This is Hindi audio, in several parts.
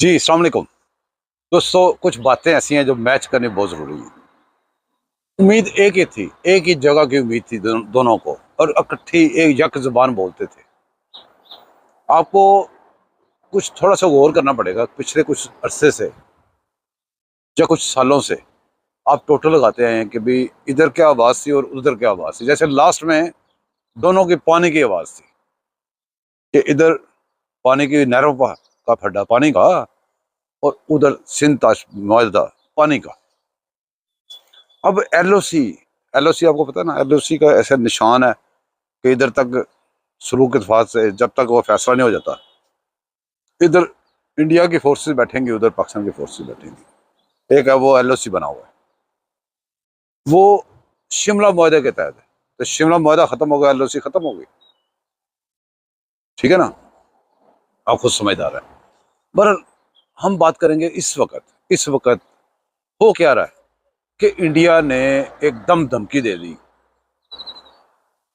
जी, अस्सलाम वालेकुम। दोस्तों, कुछ बातें ऐसी हैं जो मैच करनी बहुत ज़रूरी है। उम्मीद एक ही थी, एक ही जगह की उम्मीद थी दोनों को, और इकट्ठी एक यक ज़ुबान बोलते थे। आपको कुछ थोड़ा-सा गौर करना पड़ेगा, पिछले कुछ अरसे से या कुछ सालों से आप टोटल लगाते आए हैं कि भई इधर क्या आवाज़ थी और उधर क्या आवाज़ थी। जैसे लास्ट में दोनों की पानी की आवाज़ थी कि इधर पानी की नहरों का फड्डा पानी का, और उधर सिंध ताश मुआहदा पानी का। अब एलओसी, एलओसी आपको पता है ना, एलओसी का ऐसा निशान है कि इधर तक सुलूक इत्तेफाक से जब तक वो फैसला नहीं हो जाता, इधर इंडिया की फोर्सेस बैठेंगी, उधर पाकिस्तान की फोर्सेस बैठेंगी। एक है वो एलओसी बना हुआ है, वो शिमला मुआहदे के तहत है। तो शिमला मुआहदा खत्म हो गया, एलओसी खत्म हो गई। ठीक है ना, आप खुद समझदार है। पर हम बात करेंगे इस वक्त हो क्या रहा है कि इंडिया ने एकदम धमकी दे दी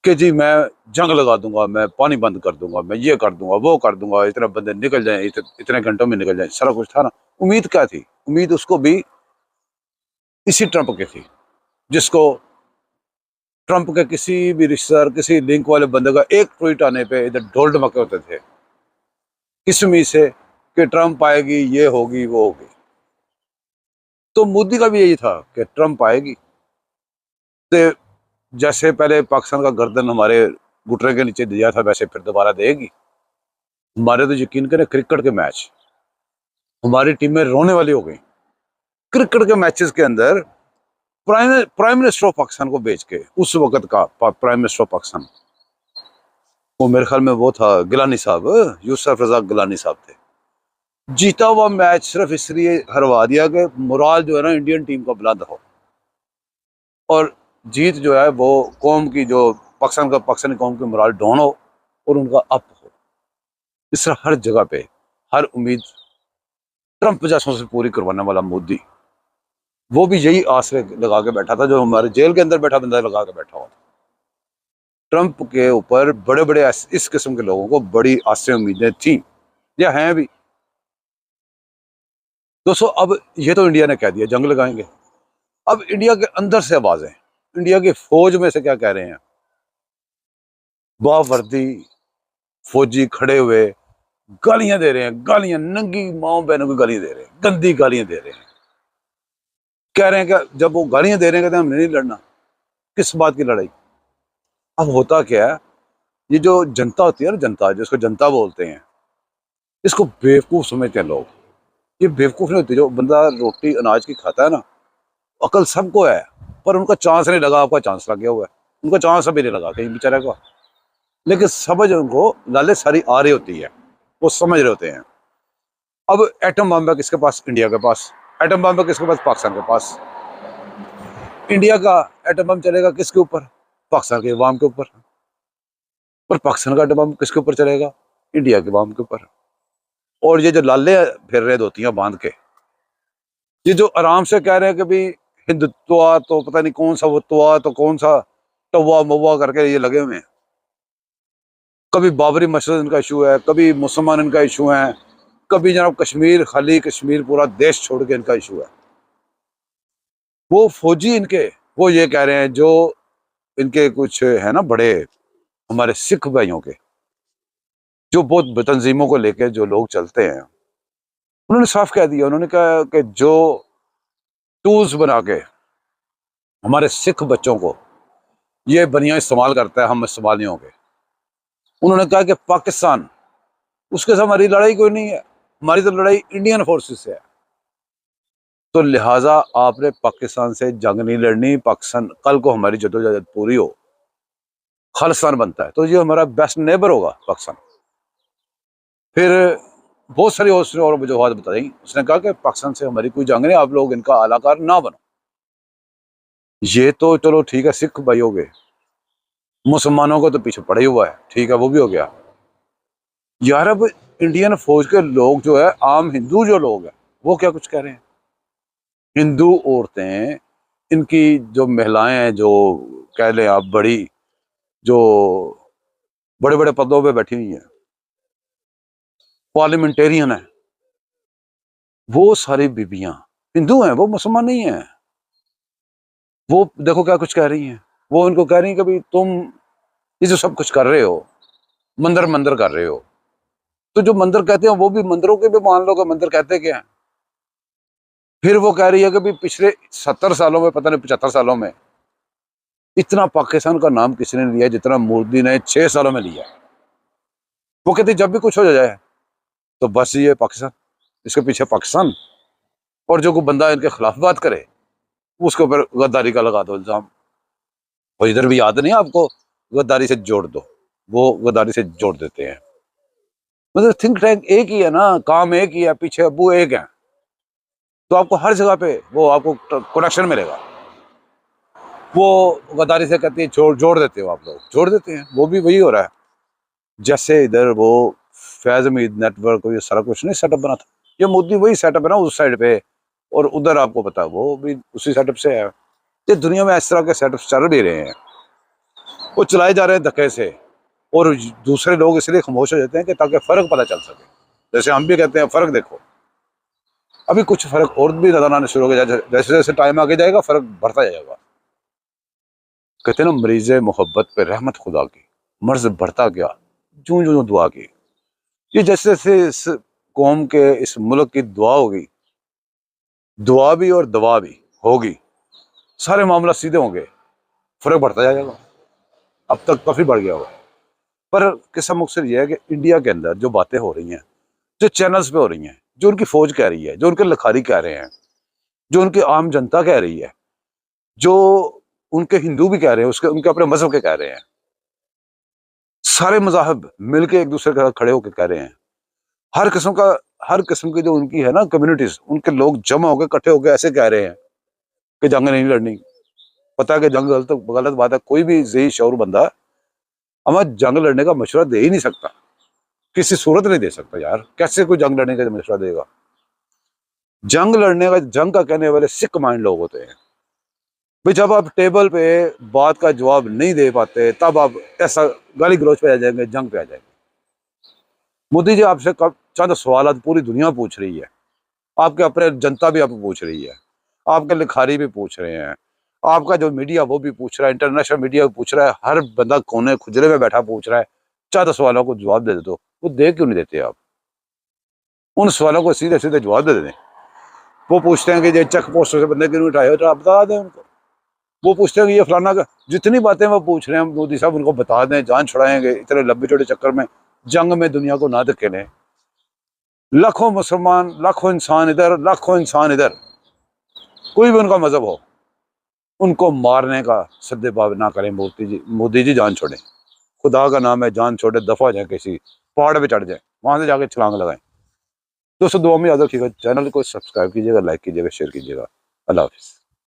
कि जी मैं जंग लगा दूंगा, मैं पानी बंद कर दूंगा, मैं ये कर दूंगा, वो कर दूंगा, इतने बंदे निकल जाएं, इतने घंटों में निकल जाएं। सारा कुछ था ना। उम्मीद क्या थी? उम्मीद उसको भी इसी ट्रंप की थी, जिसको ट्रंप के किसी भी रिश्तेदार, किसी लिंक वाले बंदे का एक ट्वीट आने पे इधर ढोल ढमके होते थे। किस उम्मीद से कि ट्रंप आएगी, ये होगी, वो होगी। तो मोदी का भी यही था कि ट्रंप आएगी तो जैसे पहले पाकिस्तान का गर्दन हमारे घुटने के नीचे दिया था, वैसे फिर दोबारा देगी। हमारे तो यकीन करें, क्रिकेट के मैच हमारी टीमें रोने वाली हो गई। क्रिकेट के मैचेस के अंदर prime prime minister of Pakistan को भेज के, उस वक्त का प्राइम मिनिस्टर ऑफ पाकिस्तान, वो मेरे ख्याल में वो था गिलानी साहब, यूसुफ रजा गिलानी साहब थे। जीता हुआ मैच सिर्फ इसलिए हरवा दिया कि मोराल जो है ना इंडियन टीम का बुलंद हो, और जीत जो है वो कौम की, जो पाकिस्तानी कौम की मोराल डाउन हो और उनका अप हो। इस तरह हर जगह पे हर उम्मीद ट्रंप जैसों से पूरी करवाने वाला मोदी, वो भी यही आस लगा के बैठा था जो हमारे जेल के अंदर बैठा बंदा लगा के बैठा हुआ था। ट्रंप के ऊपर बड़े बड़े इस किस्म के लोगों को बड़ी आसें उम्मीदें थी या हैं भी। दोस्तों, अब ये तो इंडिया ने कह दिया जंग लगाएंगे। अब इंडिया के अंदर से आवाजें, इंडिया की फौज में से क्या कह रहे हैं? बावर्दी फौजी खड़े हुए गालियां दे रहे हैं, गालियां, नंगी माओ बहनों को गालियां दे रहे हैं, गंदी गालियां दे रहे हैं। कह रहे हैं कि जब वो गालियां दे रहे हैं, कहते हैं हमने नहीं लड़ना। किस बात की लड़ाई? अब होता क्या है, ये जो जनता होती है ना, जनता जिसको जनता बोलते हैं, इसको बेवकूफ समझते हैं लोग। ये बेवकूफ नहीं होती। जो बंदा रोटी अनाज की खाता है ना, अकल सबको है, पर उनका चांस नहीं लगा। आपका चांस लग गया हुआ है, उनका चांस अभी नहीं लगा कहीं बेचारे का। लेकिन समझ उनको लाले सारी आ रही होती है, वो समझ रहे होते हैं। अब एटम बम है किसके पास? इंडिया के पास। एटम बम है किसके पास? पाकिस्तान के पास। इंडिया का एटम बम चलेगा किसके ऊपर? पाकिस्तान के अवाम के ऊपर। पर पाकिस्तान का एटम बम किसके ऊपर चलेगा? इंडिया के अवाम के ऊपर। और ये जो लाले फिर रहे धोतियां बांध के, ये जो आराम से कह रहे हैं कि भाई हिंदुत्व, तो पता नहीं कौन सा वो तो कौन सा टवा मवा करके ये लगे हुए हैं। कभी बाबरी मस्जिद इनका इशू है, कभी मुसलमान इनका इशू है, कभी जनाब कश्मीर, खाली कश्मीर पूरा देश छोड़ के इनका इशू है। वो फौजी इनके, वो ये कह रहे हैं, जो इनके कुछ है ना बड़े, हमारे सिख भाइयों के, जो बहुत तंजीमों को लेके जो लोग चलते हैं, उन्होंने साफ कह दिया। उन्होंने कहा कि जो टूल्स बना के हमारे सिख बच्चों को ये बनिया इस्तेमाल करता है, हम इस्तेमाल नहीं होंगे। उन्होंने कहा कि पाकिस्तान, उसके साथ हमारी लड़ाई कोई नहीं है, हमारी तो लड़ाई इंडियन फोर्सेस से है। तो लिहाजा आपने पाकिस्तान से जंग नहीं लड़नी। पाकिस्तान कल को हमारी जदोजहद पूरी हो, खालिस्तान बनता है, तो ये हमारा बेस्ट नेबर होगा पाकिस्तान। फिर बहुत सारी उसने और वजूहत बताई। उसने कहा कि पाकिस्तान से हमारी कोई जंग नहीं, आप लोग इनका आलाकार ना बनो। ये तो चलो ठीक है, सिख भाई हो गए, मुसलमानों को तो पीछे पड़े हुआ है, ठीक है, वो भी हो गया। यार अब इंडियन फौज के लोग जो है, आम हिंदू जो लोग हैं, वो क्या कुछ कह रहे हैं? हिंदू औरतें, इनकी जो महिलाएं हैं, जो कह लें आप बड़ी, जो बड़े बड़े पदों पे बैठी हुई हैं, पार्लियामेंटेरियन है, वो सारी बीबियां हिंदू हैं, वो मुसलमान नहीं है। वो देखो क्या कुछ कह रही हैं। वो उनको कह रही हैं कि भाई तुम ये जो सब कुछ कर रहे हो, मंदिर मंदिर कर रहे हो, तो जो मंदिर कहते हैं वो भी मंदिरों के भी मान लो कि मंदिर कहते क्या है। फिर वो कह रही है कि भाई पिछले 70 सालों में, पता नहीं 75 सालों में, इतना पाकिस्तान का नाम किसी ने लिया जितना मोदी ने 6 सालों में लिया। वो कहती जब भी कुछ हो जाए तो बस ये पाकिस्तान, इसके पीछे पाकिस्तान, और जो कोई बंदा इनके खिलाफ बात करे उसके ऊपर गद्दारी का लगा दो इल्जाम। और इधर भी याद नहीं आपको, गद्दारी से जोड़ दो, वो गद्दारी से जोड़ देते हैं। मतलब थिंक टैंक एक ही है ना, काम एक ही है, पीछे अब्बू एक है, तो आपको हर जगह पे वो आपको कनेक्शन मिलेगा। वो गद्दारी से कहती है जोड़ जोड़ देते हो, आप लोग जोड़ देते हैं, वो भी वही हो रहा है। जैसे इधर वो फैज उम्मीद नेटवर्क को ये सारा कुछ नहीं सेटअप बना था, ये मोदी वही सेटअप है ना उस साइड पे, और उधर आपको पता है वो भी उसी सेटअप से है। ये दुनिया में इस तरह के सेटअप चल भी रहे हैं, वो चलाए जा रहे हैं धक्के से, और दूसरे लोग इसलिए खामोश हो जाते हैं कि ताकि फर्क पता चल सके। जैसे हम भी कहते हैं फर्क देखो, अभी कुछ फर्क और भी नजर आने शुरू हो गया, जैसे जैसे टाइम आगे जाएगा फर्क बढ़ता जाएगा। कहते हैं ना, मरीज मोहब्बत पे रहमत खुदा की, मर्ज बढ़ता गया जूं जूं दुआ की। ये जैसे जैसे इस कौम के, इस मुल्क की दुआ होगी, दुआ भी और दवा भी होगी, सारे मामला सीधे होंगे, फर्क बढ़ता जाएगा। अब तक काफी बढ़ गया हुआ, पर किस्सा मकसद ये है कि इंडिया के अंदर जो बातें हो रही हैं, जो चैनल्स पे हो रही हैं, जो उनकी फौज कह रही है, जो उनके लखारी कह रहे हैं, जो उनकी आम जनता कह रही है, जो उनके हिंदू भी कह रहे हैं, उसके उनके अपने मजहब के कह रहे हैं, सारे मजाहब मिलके एक दूसरे के साथ खड़े होकर कह रहे हैं। हर किस्म का, हर किस्म की जो उनकी है ना कम्युनिटीज, उनके लोग जमा होकर इकट्ठे होकर ऐसे कह रहे हैं कि जंग नहीं लड़नी। पता है कि जंग गलत गलत बात है, कोई भी सही शऊर बंदा हमें जंग लड़ने का मशवरा दे ही नहीं सकता, किसी सूरत नहीं दे सकता यार। कैसे कोई जंग लड़ने का मशवरा देगा? जंग लड़ने का, जंग का कहने वाले सिक माइंड लोग होते हैं भाई। जब आप टेबल पे बात का जवाब नहीं दे पाते तब आप ऐसा गाली गलौज पे आ जाएंगे, जंग पे आ जाएंगे। मोदी जी आपसे कब चंद सवाल पूरी दुनिया पूछ रही है, आपके अपने जनता भी आपको पूछ रही है, आपके लिखारी भी पूछ रहे हैं, आपका जो मीडिया वो भी पूछ रहा है, इंटरनेशनल मीडिया भी पूछ रहा है, हर बंदा कोने खुजरे में बैठा पूछ रहा है। चंद सवालों को जवाब दे दो, वो दे क्यों नहीं देते आप? उन सवालों को सीधे सीधे जवाब दे दें। वो पूछते हैं कि ये चेक पोस्ट से बंदे क्यों उठाए हो, तो आप बता दें उनको। वो पूछते हैं कि ये फलाना का, जितनी बातें वो पूछ रहे हैं मोदी साहब उनको बता दें, जान छुड़ाएंगे। इतने लंबे छोटे चक्कर में जंग में दुनिया को ना धक्के लें। लाखों मुसलमान, लाखों इंसान इधर, लाखों इंसान इधर, कोई भी उनका मजहब हो, उनको मारने का सद्देबाब ना करें। मोदी जी जान छोड़े, खुदा का नाम है, जान छोड़े, दफा हो जाए, किसी पहाड़ पे चढ़ जाए, वहां से जाके छलांग लगाएं। दोस्तों दुआ में याद रखिएगा, चैनल को सब्सक्राइब कीजिएगा, लाइक कीजिएगा, शेयर कीजिएगा। अल्लाह हाफिज़।